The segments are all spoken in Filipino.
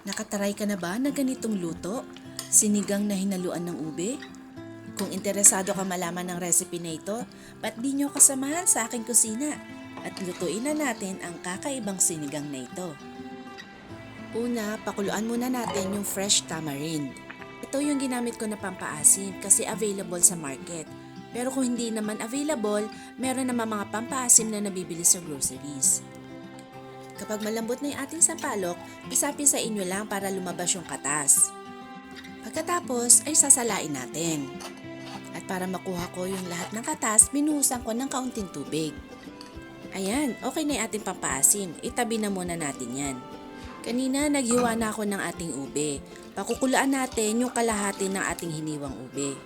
Nakataray ka na ba na ganitong luto? Sinigang na hinaluan ng ube? Kung interesado ka malaman ng recipe na ito, ba't di nyo kasamahan sa aking kusina? At lutuin na natin ang kakaibang sinigang na ito. Una, pakuluan muna natin yung fresh tamarind. Ito yung ginamit ko na pampaasim kasi available sa market. Pero kung hindi naman available, meron naman mga pampaasim na nabibili sa groceries. Kapag malambot na yung ating sampalok, pisa-pisain nyo lang para lumabas yung katas. Pagkatapos ay sasalain natin. At para makuha ko yung lahat ng katas, binuhusan ko ng kaunting tubig. Ayan, okay na yung ating pampaasim. Itabi na muna natin yan. Kanina naghiwa na ako ng ating ube. Pakukuluan natin yung kalahati ng ating hiniwang ube.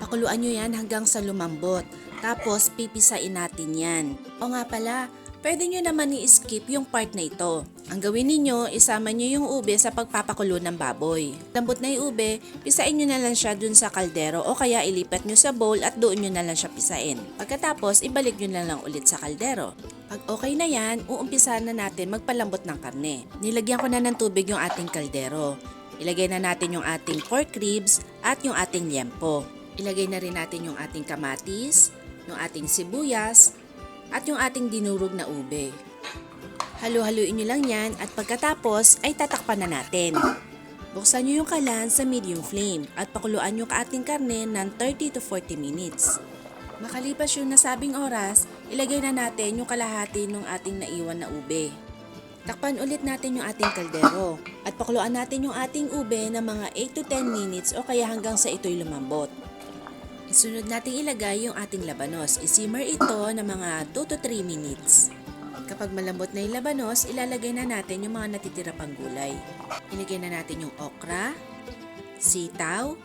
Pakuluan nyo yan hanggang sa lumambot. Tapos pipisain natin yan. O nga pala, pwede nyo naman i-skip yung part na ito. Ang gawin ninyo, isama nyo yung ube sa pagpapakulo ng baboy. Lambot na yung ube, pisain nyo na lang siya dun sa kaldero o kaya ilipat nyo sa bowl at doon nyo na lang siya pisain. Pagkatapos, ibalik nyo na lang ulit sa kaldero. Pag okay na yan, uumpisahan na natin magpalambot ng karne. Nilagyan ko na ng tubig yung ating kaldero. Ilagay na natin yung ating pork ribs at yung ating liempo. Ilagay na rin natin yung ating kamatis, yung ating sibuyas, at yung ating dinurog na ube. Halu-haluin nyo lang yan at pagkatapos ay tatakpan na natin. Buksan nyo yung kalan sa medium flame at pakuluan yung ating karne ng 30 to 40 minutes. Makalipas yung nasabing oras, ilagay na natin yung kalahati ng ating naiwan na ube. Takpan ulit natin yung ating kaldero at pakuluan natin yung ating ube ng mga 8 to 10 minutes o kaya hanggang sa ito'y lumambot. Isunod natin ilagay yung ating labanos. I-simmer ito ng mga 2 to 3 minutes. Kapag malambot na yung labanos, ilalagay na natin yung mga natitira pang gulay. Ilagay na natin yung okra, sitaw,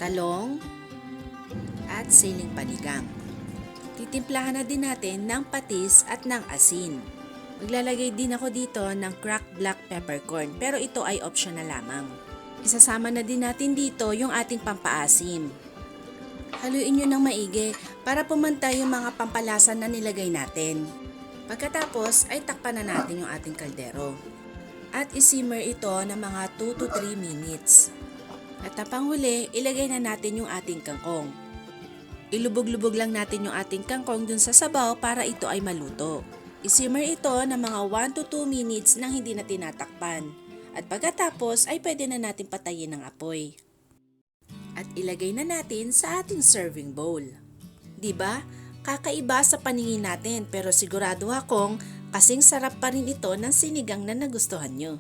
talong, at siling panigang. Titimplahan na din natin ng patis at ng asin. Maglalagay din ako dito ng cracked black peppercorn pero ito ay optional lamang. Isasama na din natin dito yung ating pampaasim. Haluin nyo ng maigi para pumantay yung mga pampalasa na nilagay natin. Pagkatapos ay takpan na natin yung ating kaldero. At isimmer ito ng mga 2 to 3 minutes. At panghuli, ilagay na natin yung ating kangkong. Ilubog-lubog lang natin yung ating kangkong dun sa sabaw para ito ay maluto. Isimmer ito ng mga 1 to 2 minutes nang hindi na tinatakpan. At pagkatapos ay pwede na natin patayin ng apoy. At ilagay na natin sa ating serving bowl. Diba? Kakaiba sa paningin natin pero sigurado akong kasing sarap pa rin ito ng sinigang na nagustuhan nyo.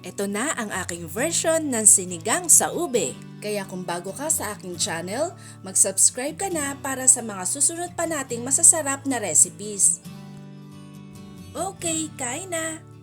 Ito na ang aking version ng sinigang sa ube. Kaya kung bago ka sa aking channel, mag-subscribe ka na para sa mga susunod pa nating masasarap na recipes. Okay, kain na!